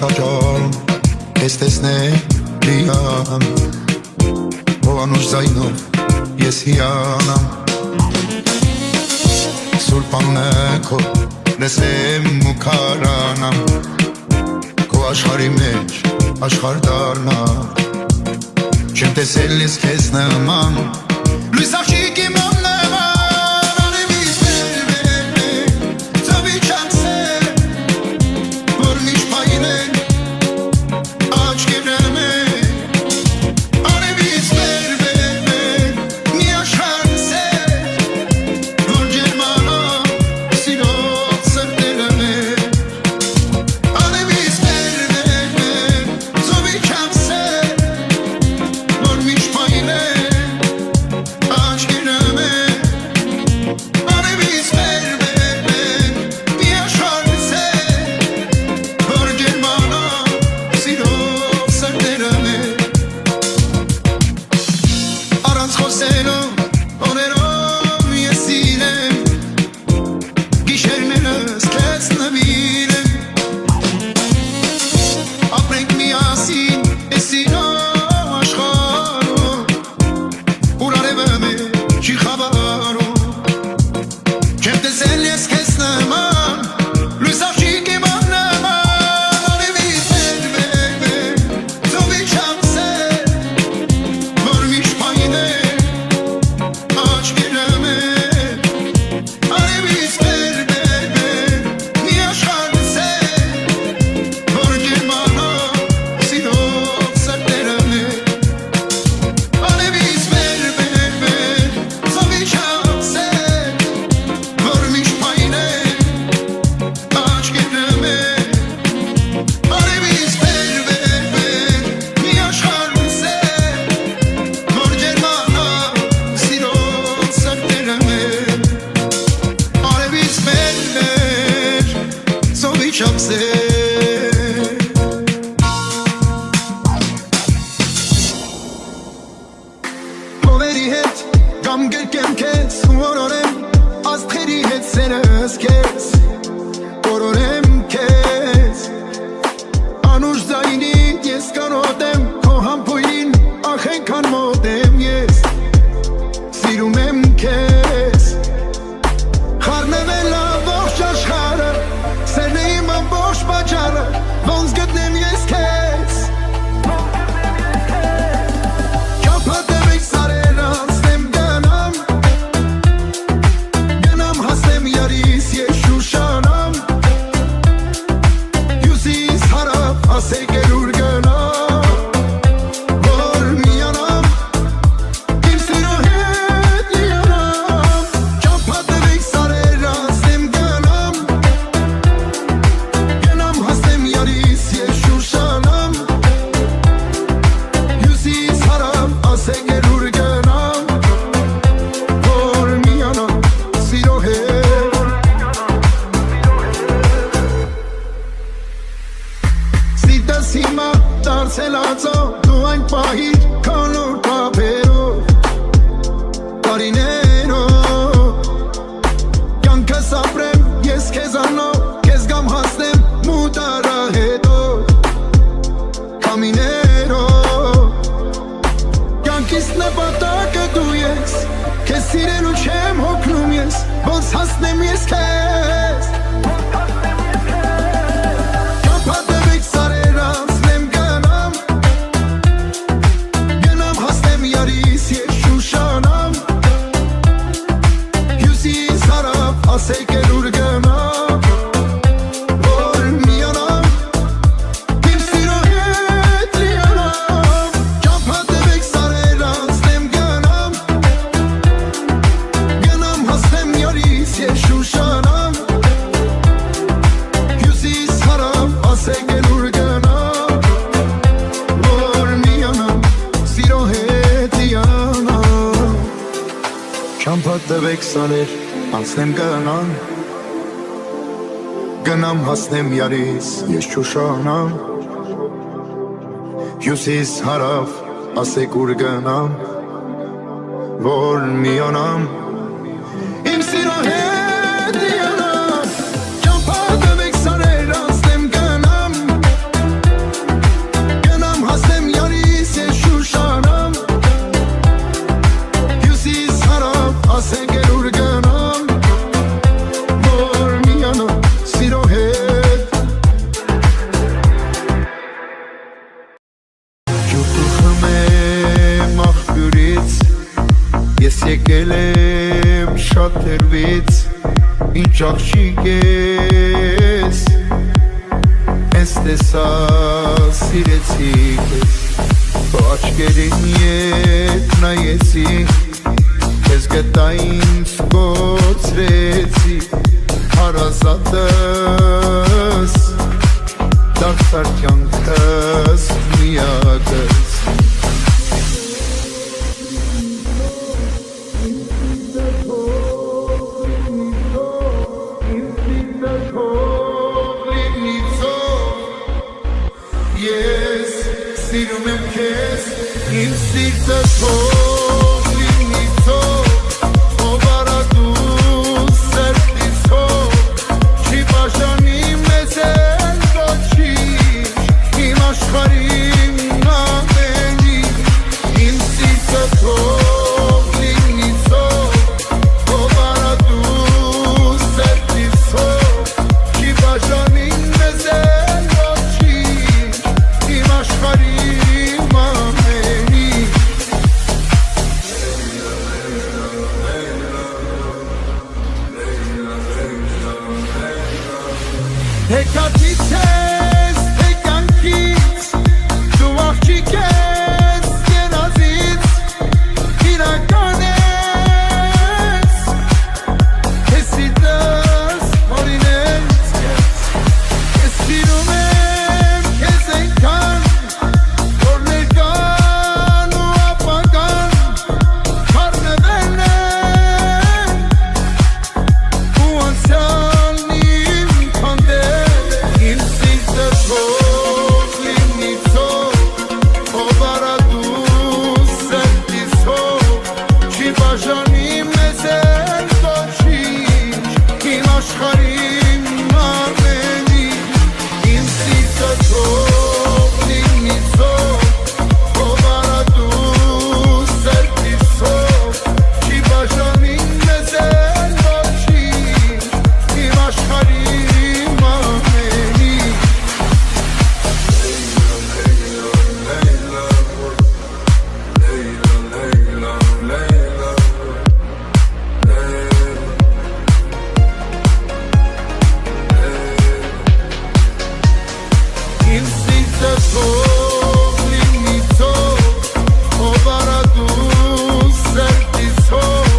տաճարում քեզ տեսնել լիամ Ով անուշ զայնով ես հիանամ Սուրբ անունը քո լսեմ ու քարանամ Քո աշխարհի մեջ աշխարհ դառնամ Չեմ տեսել ես քեզ նման Լույս աղջիկ իմ Գնամ հասնեմ յարիս, ես չուշանամ Հյուսիս հարավ, ասեք ուր գնամ Որ միանամ Իմ սիրո հետ լիանամ Ճամփա տվեք սարեր, անցնեմ գնամ Ես եկել եմ շատ հեռվից, ինչ աղջիկ ես, ես տեսա սիրեցի քեզ, քո աչքերին ետ նայեցի, քեզ գտա ինձ կոչրեցի, հարազատս, դարձար կյանքս միակս Սիրում եմ քեզ, իմ սիրտը թող լինի թող, ով արա դու սրտից հող, չի բաժանի մեզ էլ ոչինչ, իմ աշխարհին ամենին, իմ սիրտը թող լինի թող, ով արա դու սրտից հող, չի բաժանի մեզ էլ ոչինչ, իմ աշխարհին Հեկատից ես, հեկանքից, դու աղջիկ ես, երազից, իրական ես, ես սիրտս հորինես ես, ես սիրում եմ քեզ այնքան, որ ներկան ու ապագան, խառնվել են, ու անցյալն իմ քանդել Իմ սիրտը թող լինի թող, ով արա դու սրտից հող, չի բաժանի մեզ էլ ոչինչ, իմ աշխարհին ամենին, իմ սիրտը թող լինի թող, ով արա դու սրտից հող, չի բաժանի մեզ էլ ոչինչ, իմ աշխարհին ամենին Իմ սիրտը թող լինի թող, ով արա դու սրտից հող,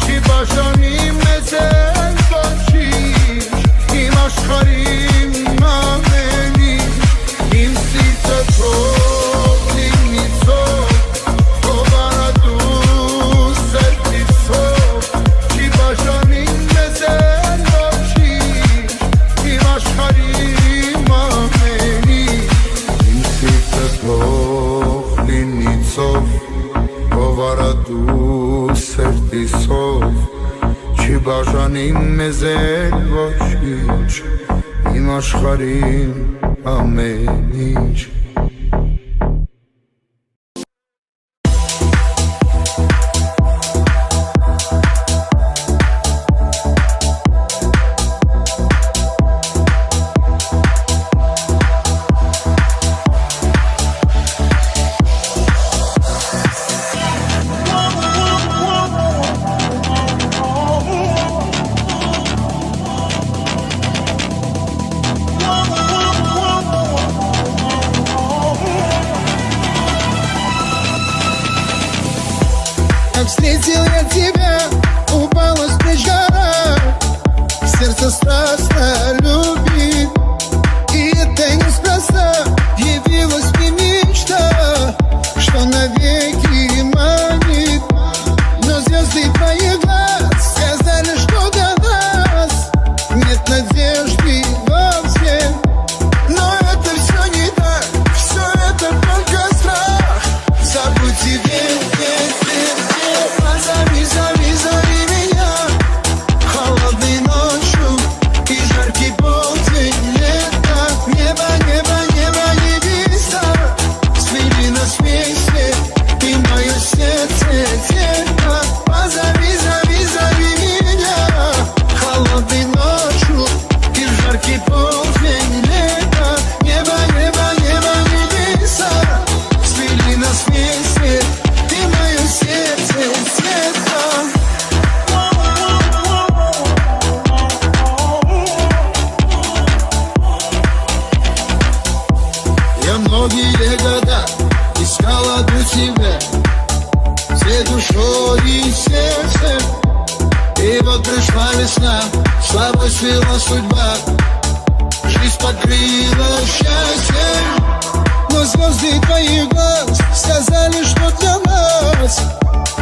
չի բաժանի մեզ էլ ոչինչ, իմ աշխարհին ամենին, իմ սիրտը թող լինի թող, ով արա դու սրտից հող, չի բաժանի մեզ էլ ոչինչ, իմ աշխարհին ամենին Իմ սիրտը թող լինի ցով, ով արա դու սրտից հող, չի բաժանի մեզ էլ ոչինչ, իմ աշխարհին ամեն ինչ Встретил я тебя, упала с плеч гора, сердце страстно любит, и это неспроста. Явилась мне мечта, что навеки манит, но звезды твоих глаз сказали, что до нас нет надежды вовсе. Но это все не так, все это только страх. Забудь тебе, Позови, зови, зови меня холодной ночью и жаркий полдень лета. Небо, небо, небо, небеса свели нас вместе, и мое сердце тихо. Позови, зови, пришла весна, с тобой свела судьба. Жизнь покрыла счастьем, но звезды твоих глаз сказали, что для нас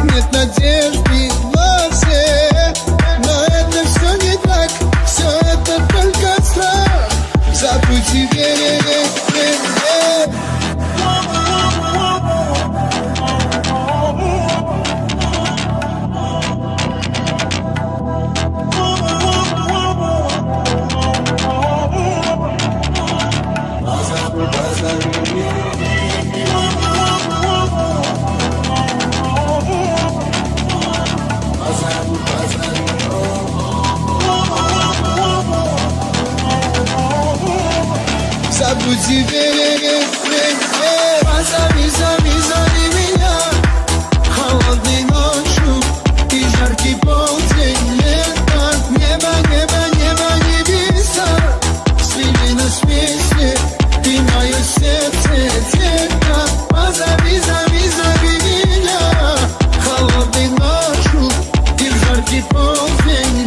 нет надежды вовсе. Но это все не так, все это только страх. Забудь и верь. Забудь и верь. Позови, зови меня холодной ночью и жаркий полдень лета. Небо, небеса свели нас вместе, и мое сердце тихо. Позови, зови меня холодной ночью и жаркий полдень